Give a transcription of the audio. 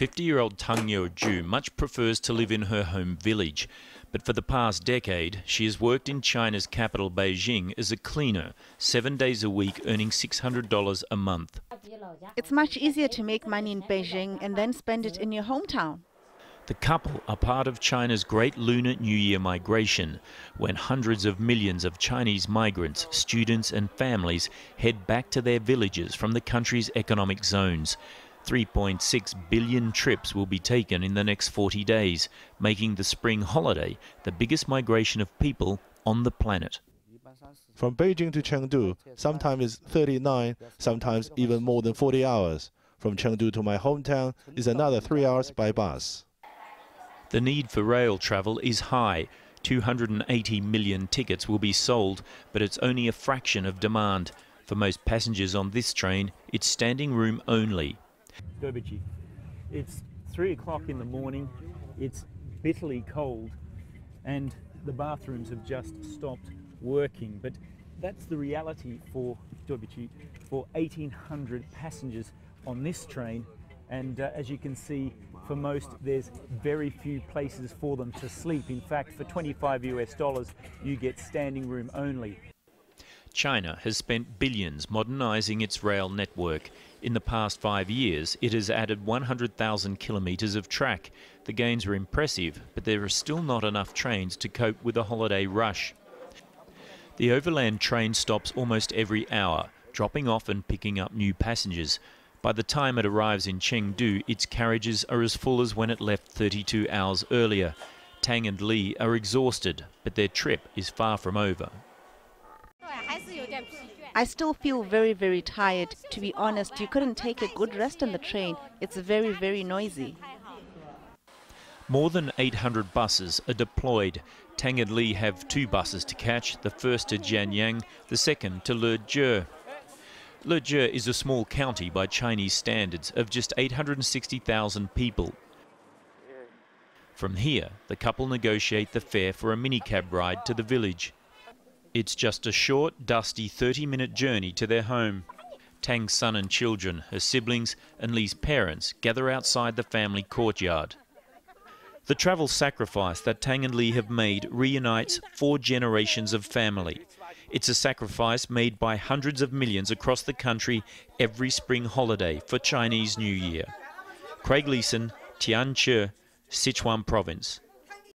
50-year-old Tang YOUJU much prefers to live in her home village, but for the past decade she has worked in China's capital Beijing as a cleaner, 7 days a week, earning $600 a month. It's much easier to make money in Beijing and then spend it in your hometown. The couple are part of China's Great Lunar New Year migration, when hundreds of millions of Chinese migrants, students and families head back to their villages from the country's economic zones. 3.6 billion trips will be taken in the next 40 days, making the spring holiday the biggest migration of people on the planet. From Beijing to Chengdu, sometimes it's 39, sometimes even more than 40 hours. From Chengdu to my hometown is another 3 hours by bus. The need for rail travel is high. 280 million tickets will be sold, but it's only a fraction of demand. For most passengers on this train, it's standing room only. It's 3 o'clock in the morning, it's bitterly cold, and the bathrooms have just stopped working. But that's the reality for 1,800 passengers on this train. And as you can see, for most, there's very few places for them to sleep. In fact, for $25 you get standing room only. China has spent billions modernizing its rail network. In the past 5 years, it has added 100,000 kilometers of track. The gains are impressive, but there are still not enough trains to cope with the holiday rush. The overland train stops almost every hour, dropping off and picking up new passengers. By the time it arrives in Chengdu, its carriages are as full as when it left 32 hours earlier. Tang and Li are exhausted, but their trip is far from over. I still feel very, very tired. To be honest, you couldn't take a good rest on the train. It's very, very noisy. More than 800 buses are deployed. Tang and Li have 2 buses to catch, the first to Jianyang, the second to Leeson. Leeson is a small county by Chinese standards of just 860,000 people. From here, the couple negotiate the fare for a minicab ride to the village. It's just a short, dusty 30-minute journey to their home. Tang's son and children, her siblings and Li's parents gather outside the family courtyard. The travel sacrifice that Tang and Li have made reunites 4 generations of family. It's a sacrifice made by hundreds of millions across the country every spring holiday for Chinese New Year. Leeson, Tian Chi, Sichuan Province.